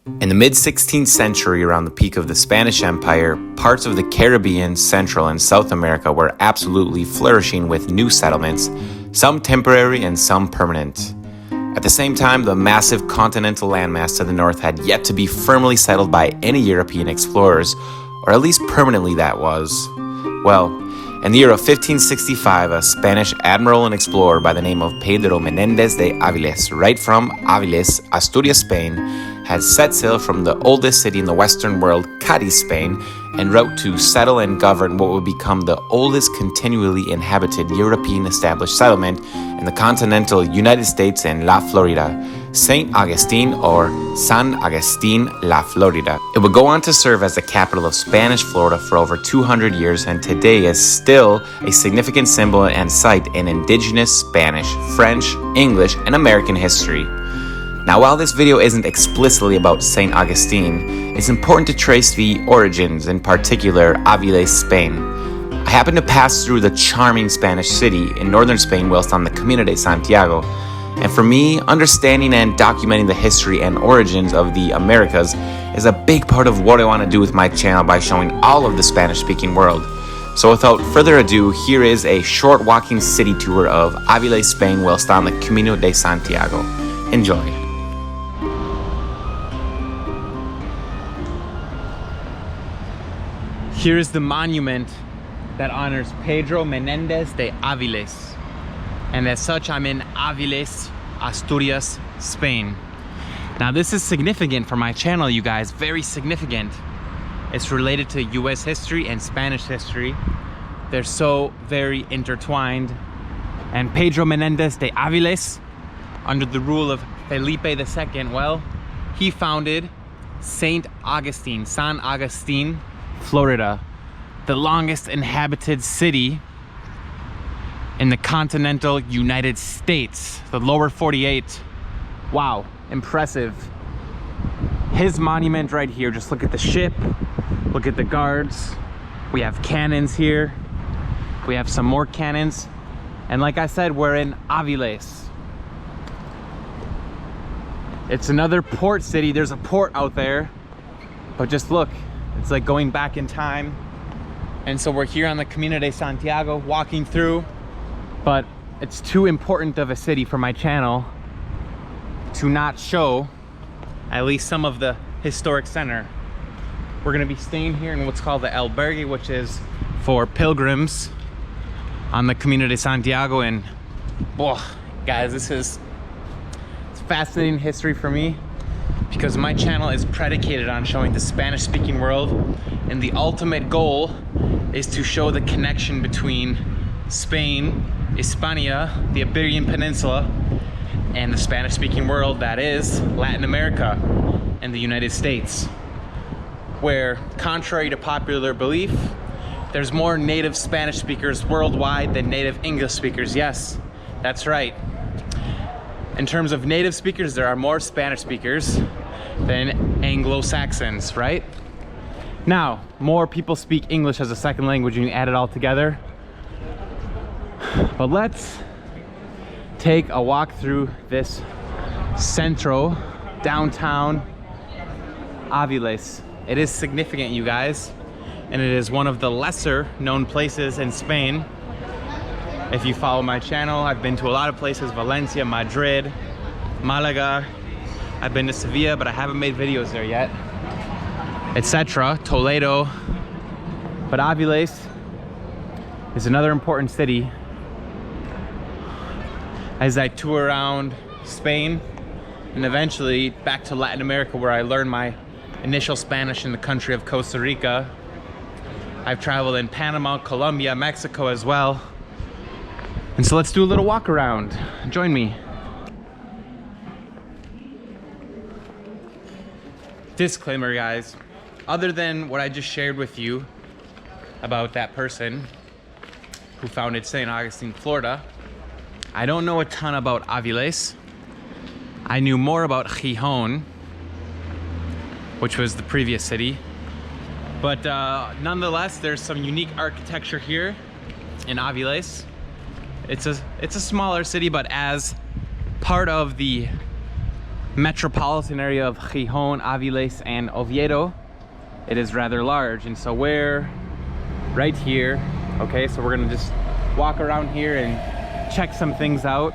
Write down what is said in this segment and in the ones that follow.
In the mid-16th century, around the peak of the Spanish Empire, parts of the Caribbean, Central, and South America were absolutely flourishing with new settlements, some temporary and some permanent. At the same time, the massive continental landmass to the north had yet to be firmly settled by any European explorers, or at least permanently that was. Well, in the year of 1565, a Spanish admiral and explorer by the name of Pedro Menendez de Avilés, right from Aviles, Asturias, Spain, had set sail from the oldest city in the Western world, Cadiz, Spain, en route to settle and govern what would become the oldest continually inhabited European established settlement in the continental United States in La Florida, St. Augustine or San Agustin, La Florida. It would go on to serve as the capital of Spanish Florida for over 200 years and today is still a significant symbol and site in indigenous Spanish, French, English, and American history. Now, while this video isn't explicitly about St. Augustine, it's important to trace the origins, in particular Aviles Spain. I happened to pass through the charming Spanish city in northern Spain whilst on the Camino de Santiago, and for me, understanding and documenting the history and origins of the Americas is a big part of what I want to do with my channel by showing all of the Spanish-speaking world. So without further ado, here is a short walking city tour of Aviles, Spain whilst on the Camino de Santiago. Enjoy. Here is the monument that honors Pedro Menendez de Avilés. And as such, I'm in Aviles, Asturias, Spain. Now this is significant for my channel, you guys, very significant. It's related to US history and Spanish history. They're so very intertwined. And Pedro Menendez de Avilés, under the rule of Felipe II, well, he founded St. Augustine, San Agustin, Florida, the longest inhabited city in the continental United States, the lower 48. Wow, impressive. His monument right here, just look at the ship, look at the guards. We have cannons here. We have some more cannons. And like I said, we're in Aviles. It's another port city. There's a port out there, but just look, it's like going back in time. And so we're here on the Camino de Santiago walking through, but it's too important of a city for my channel to not show at least some of the historic center. We're gonna be staying here in what's called the albergue, which is for pilgrims on the Camino de Santiago. And boy, guys, it's fascinating history for me because my channel is predicated on showing the Spanish-speaking world, and the ultimate goal is to show the connection between Spain, Hispania, the Iberian Peninsula, and the Spanish-speaking world, that is Latin America and the United States, where, contrary to popular belief, there's more native Spanish speakers worldwide than native English speakers. Yes, that's right. In terms of native speakers, there are more Spanish speakers than Anglo-Saxons, right? Now, more people speak English as a second language when you add it all together. But let's take a walk through this centro, downtown Aviles. It is significant, you guys, and it is one of the lesser known places in Spain. If you follow my channel, I've been to a lot of places: Valencia, Madrid, Malaga. I've been to Sevilla, but I haven't made videos there yet, etc. Toledo. But Aviles is another important city as I tour around Spain and eventually back to Latin America, where I learned my initial Spanish in the country of Costa Rica. I've traveled in Panama, Colombia, Mexico as well. And so let's do a little walk around. Join me. Disclaimer, guys. Other than what I just shared with you about that person who founded St. Augustine, Florida, I don't know a ton about Aviles. I knew more about Gijón, which was the previous city. But nonetheless, there's some unique architecture here in Aviles. It's a smaller city, but as part of the metropolitan area of Gijón, Aviles, and Oviedo, it is rather large. And so we're right here. Okay, so we're gonna just walk around here and check some things out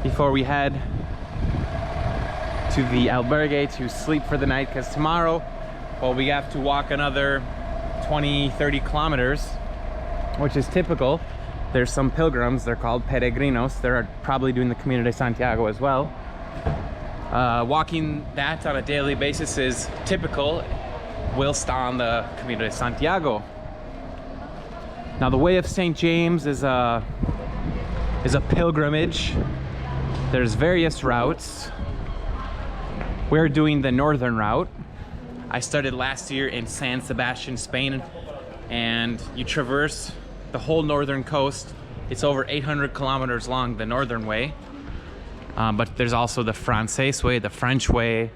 before we head to the albergue to sleep for the night, because tomorrow, well, we have to walk another 20-30 kilometers, which is typical. There's some pilgrims, they're called peregrinos. They're probably doing the Camino de Santiago as well. Walking that on a daily basis is typical whilst on the Camino de Santiago. Now the Way of St. James is a pilgrimage. There's various routes. We're doing the northern route. I started last year in San Sebastian, Spain, and you traverse the whole northern coast. It's over 800 kilometers long, the northern way. But there's also the Francais way, the French way,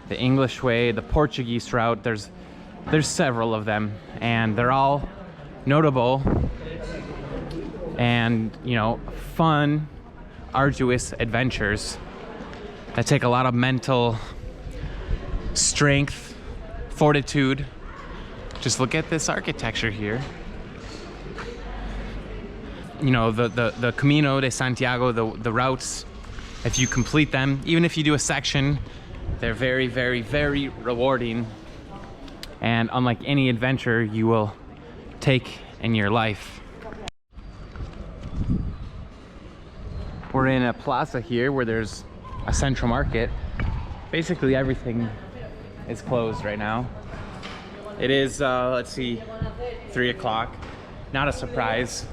the English way, the Portuguese route. There's several of them, and they're all notable and, you know, fun, arduous adventures that take a lot of mental strength, fortitude. Just look at this architecture here. You know, the Camino de Santiago, the routes, if you complete them, even if you do a section, they're very, very, very rewarding. And unlike any adventure you will take in your life. We're in a plaza here where there's a central market. Basically everything is closed right now. It is, let's see, 3 o'clock. Not a surprise.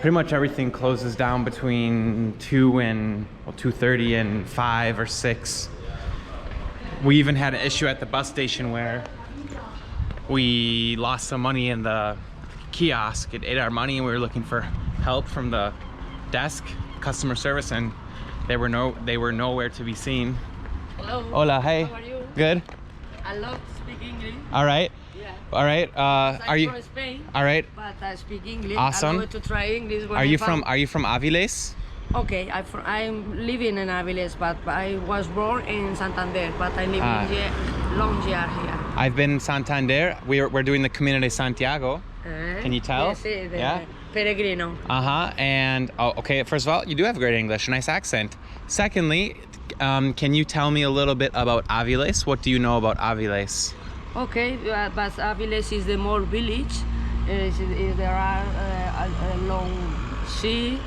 Pretty much everything closes down between 2:30 and 5 or 6. We even had an issue at the bus station where we lost some money in the kiosk. It ate our money, and we were looking for help from the desk, customer service, and they were nowhere to be seen. Hello. Hola, hey. How are you? Good. I love to speak English. All right. Yeah. All right. Are you from Spain? all right? But I speak English. Awesome. I love to try English. When Are you from Aviles? Okay, I'm living in Aviles, but I was born in Santander, but I live in long year here. I've been in Santander. We're doing the Camino de Santiago. Can you tell? Yes, the Yeah. Peregrino. And okay, first of all, you do have great English, nice accent. Secondly, can you tell me a little bit about Aviles? What do you know about Aviles? Okay, but Aviles is the more village. There are a long sea,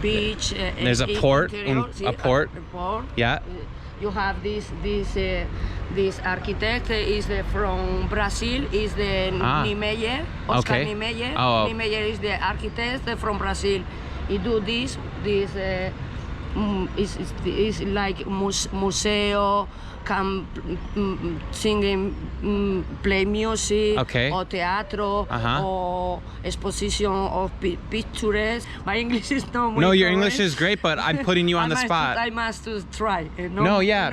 beach. There's a port. A port. Yeah. You have this architect is from Brazil, is the Niemeyer, Oscar Okay. Niemeyer. Oh. Niemeyer is the architect from Brazil. He do this is like museo, can singing, play music, Okay. or teatro, or exposition of pictures. My English is not No, your correct. English is great, but I'm putting you on the spot. I must try. No, yeah.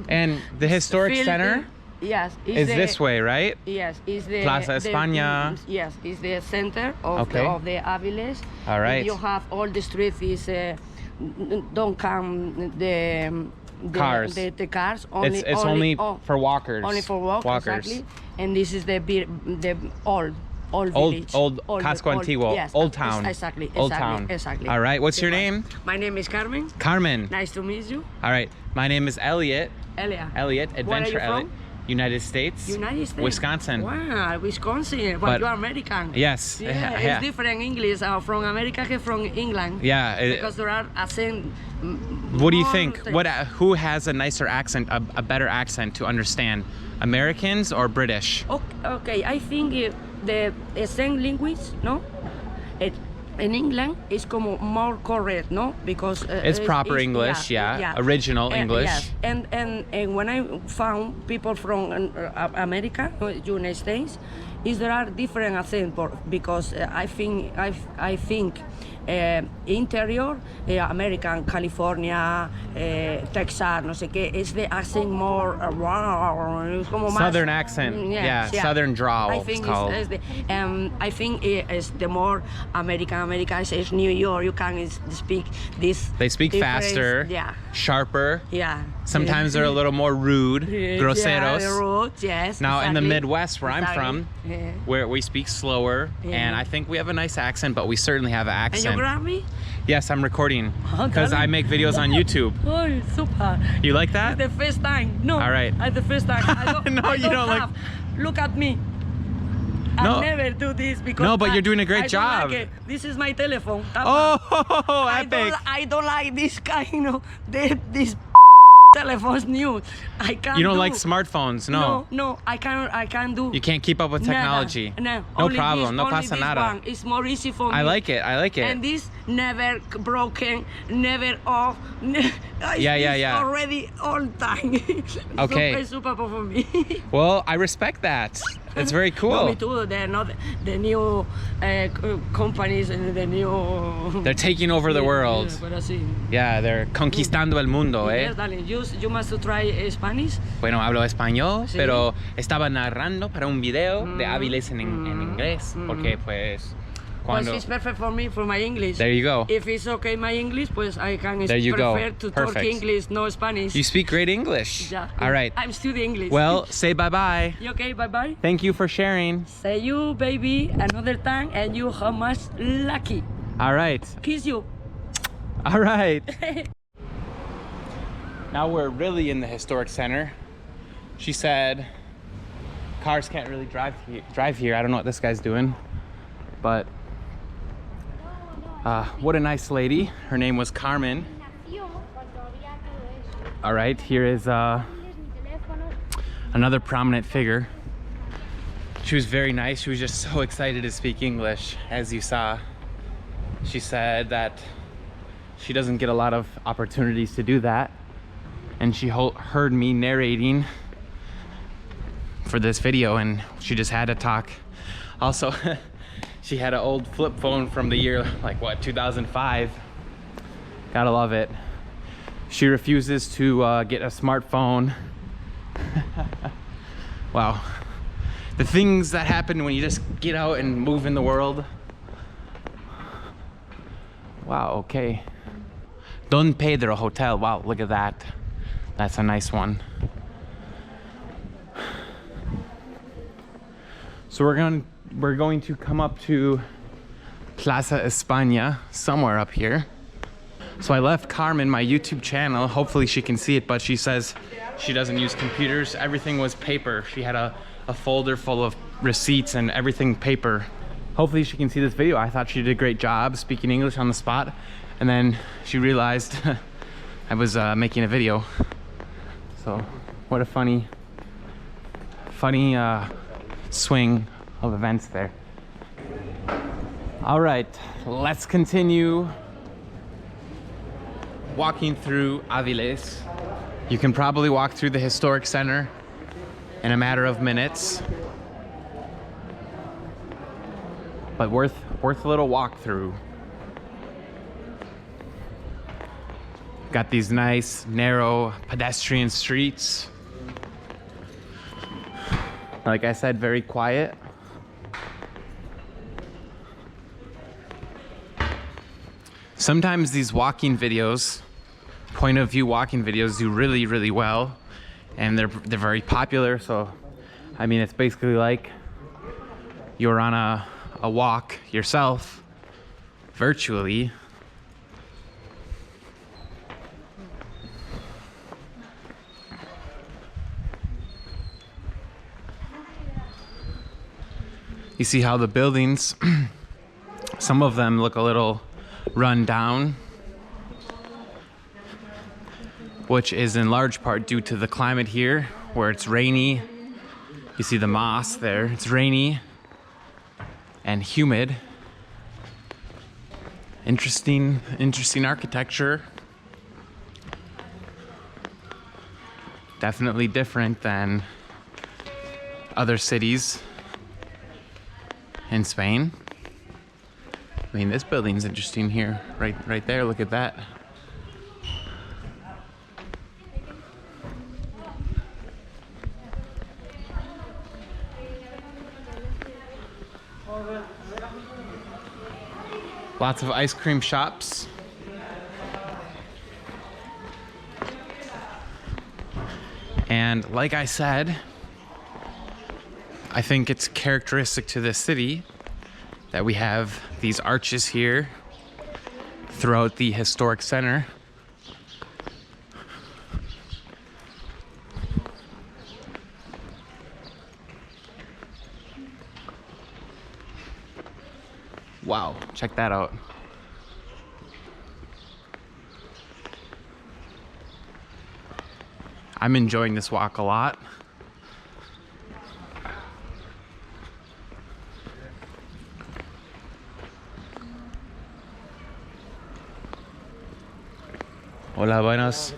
And the historic feel center yes, is this way, right? Yes, is the Plaza España. Yes, is the center of Okay. the Aviles. All right. You have all the streets is don't come the Cars. The cars. Only, It's only for walkers. Only for walkers. Exactly. And this is the old village. Old Casco Antiguo. Yes, Old town. Exactly. Old town. Exactly. All right. What's your name? My name is Carmen. Carmen. Nice to meet you. All right. My name is Elliot. Elliot. Elliot. Where are Adventure you Elliot. from? United States. United States. Wisconsin. Wow, Wisconsin. But You are American. Yes. Yeah, it's different English from America than from England. Yeah. Because there are accent. What do you think? Who has a nicer accent, a better accent to understand? Americans or British? Okay, I think the same language, no? In England, it's como more correct, no? Because it's proper English, yeah. Original English. Yes. And when I found people from America, United States, there are different accents because I think interior, American, California, Texas, no sé qué, is the accent more como más, Southern accent, yeah. Southern drawl. I think it's called. I think it's the more American America is New York. You can speak this. They speak faster, yeah, sharper. yeah. Sometimes they're a little more rude, groseros. Yeah, rude, yes. Now in the exactly. Midwest, where I'm from, Yeah. where we speak slower, and I think we have a nice accent, but we certainly have an And accent. you grab me? Yes, I'm recording Oh, because I darling. make videos on YouTube. Oh, super. You like that? It's the first time. No. All right. It's the first time. I don't, No, I you don't like- have. Look at me. No. I never do this because No, but you're doing a great I job. Don't like it. This is my telephone. Oh, epic. I don't like this kind of this telephone's new. I can't. You don't do. like smartphones, no? No, I can't do. You can't keep up with technology. No, No only problem, this, no only pasa this nada. one. It's more easy for me. I like it, I like it. And this never broken, never off. Yeah. Already all time. Okay. Super for me. Well, I respect that. It's very No, cool. me too. They're not the new companies and the new. They're taking over the world. Yeah, but así. Yeah, they're conquistando el mundo, eh? Yes, darling. You must try Spanish. Bueno, hablo español, Sí. pero estaba narrando para un video de Aviles en inglés, porque pues cuando... Pues it's perfect for me, for my English. There you go. If it's okay my English, pues I can There you go. prefer to talk Perfect. English, no Spanish. You speak great English. Yeah. All right. I'm studying English. Well, say bye-bye. You okay, bye-bye. Thank you for sharing. Say you, baby, another time, and you how much lucky. All right. Kiss you. All right. Now we're really in the historic center. She said cars can't really drive here. I don't know what this guy's doing, but what a nice lady. Her name was Carmen. All right, here is another prominent figure. She was very nice. She was just so excited to speak English, as you saw. She said that she doesn't get a lot of opportunities to do that, and she heard me narrating for this video, and she just had to talk. Also, she had an old flip phone from the year, like what, 2005. Gotta love it. She refuses to get a smartphone. Wow. The things that happen when you just get out and move in the world. Wow, okay. Don Pedro Hotel. Wow, look at that. That's a nice one. So we're going to come up to Plaza España, somewhere up here. So I left Carmen my YouTube channel. Hopefully she can see it, but she says she doesn't use computers. Everything was paper. She had a folder full of receipts and everything paper. Hopefully she can see this video. I thought she did a great job speaking English on the spot. And then she realized I was making a video. So what a funny swing of events there. All right, let's continue walking through Aviles. You can probably walk through the historic center in a matter of minutes, but worth a little walk through. Got these nice narrow pedestrian streets. Like I said, very quiet. Sometimes these walking videos, point of view walking videos, do really well, and they're very popular. So I mean, it's basically like you're on a walk yourself virtually. You see how the buildings, some of them look a little run down, which is in large part due to the climate here, where it's rainy. You see the mosque there, it's rainy and humid. Interesting architecture. Definitely different than other cities in Spain. I mean, this building's interesting here, right there. Look at that. A Lots of ice cream shops. And like I said, I think it's characteristic to this city that we have these arches here throughout the historic center. Wow, check that out. I'm enjoying this walk a lot. Hola, buenas.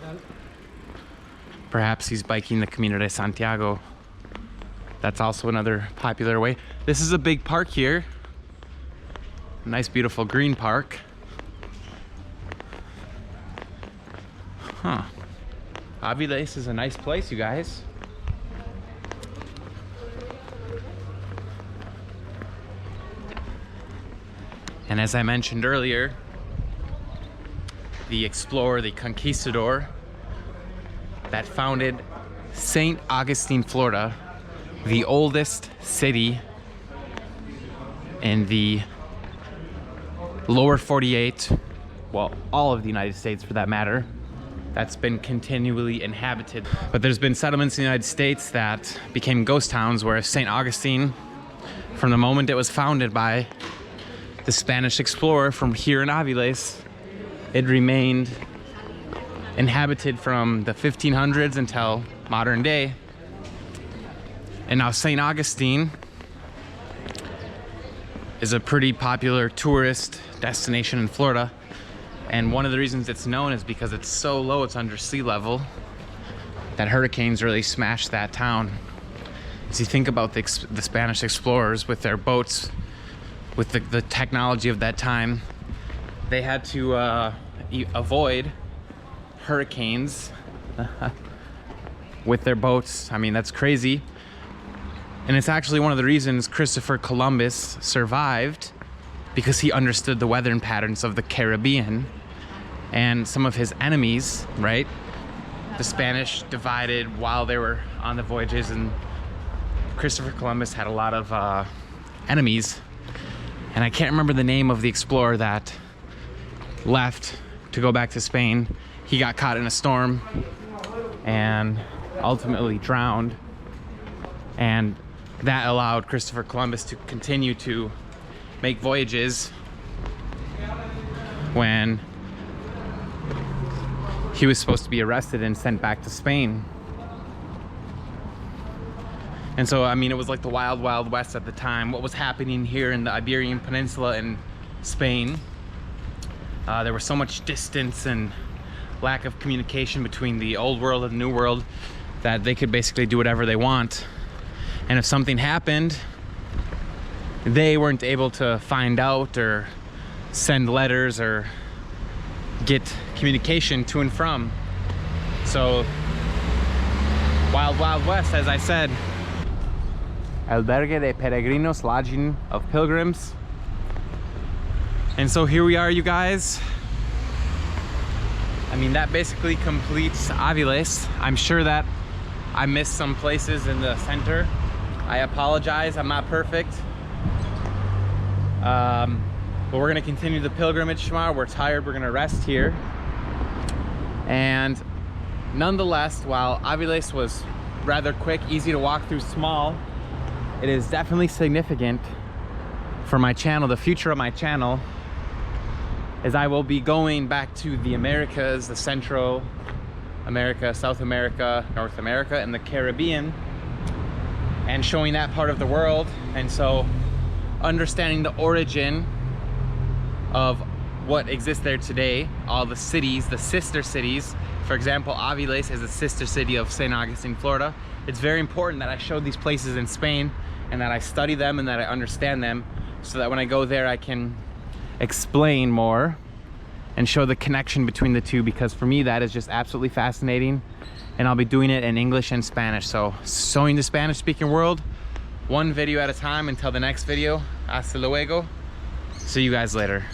Perhaps he's biking the Camino de Santiago. That's also another popular way. This is a big park here. Nice, beautiful green park. Huh. Aviles is a nice place, you guys. And as I mentioned earlier, the explorer, the conquistador that founded St. Augustine, Florida, the oldest city in the lower 48, well, all of the United States for that matter, that's been continually inhabited. But there's been settlements in the United States that became ghost towns, whereas St. Augustine, from the moment it was founded by the Spanish explorer from here in Aviles, it remained inhabited from the 1500s until modern day. And now St. Augustine is a pretty popular tourist destination in Florida. And one of the reasons it's known is because it's so low, it's under sea level, that hurricanes really smashed that town. As you think about the Spanish explorers with their boats, with the technology of that time, they had to avoid hurricanes with their boats. I mean, that's crazy. And it's actually one of the reasons Christopher Columbus survived, because he understood the weather patterns of the Caribbean and some of his enemies, right? The Spanish divided while they were on the voyages, and Christopher Columbus had a lot of enemies. And I can't remember the name of the explorer that left to go back to Spain. He got caught in a storm and ultimately drowned. And that allowed Christopher Columbus to continue to make voyages when he was supposed to be arrested and sent back to Spain. And so, I mean, it was like the wild, wild west at the time. What was happening here in the Iberian Peninsula in Spain, there was so much distance and lack of communication between the old world and the new world that they could basically do whatever they want. And if something happened, they weren't able to find out or send letters or get communication to and from. So, wild, wild west, as I said. Albergue de peregrinos, lodging of pilgrims. And so here we are, you guys. I mean, that basically completes Aviles. I'm sure that I missed some places in the center. I apologize, I'm not perfect. But we're gonna continue the pilgrimage tomorrow. We're tired, we're gonna rest here. And nonetheless, while Aviles was rather quick, easy to walk through, small, it is definitely significant for my channel, the future of my channel, as I will be going back to the Americas, the Central America, South America, North America, and the Caribbean, and showing that part of the world. And so understanding the origin of what exists there today, all the cities, the sister cities. For example, Aviles is a sister city of St. Augustine, Florida. It's very important that I show these places in Spain and that I study them and that I understand them, so that when I go there I can explain more and show the connection between the two, because for me that is just absolutely fascinating. And I'll be doing it in English and Spanish. So showing the Spanish speaking world one video at a time until the next video. Hasta luego. See you guys later.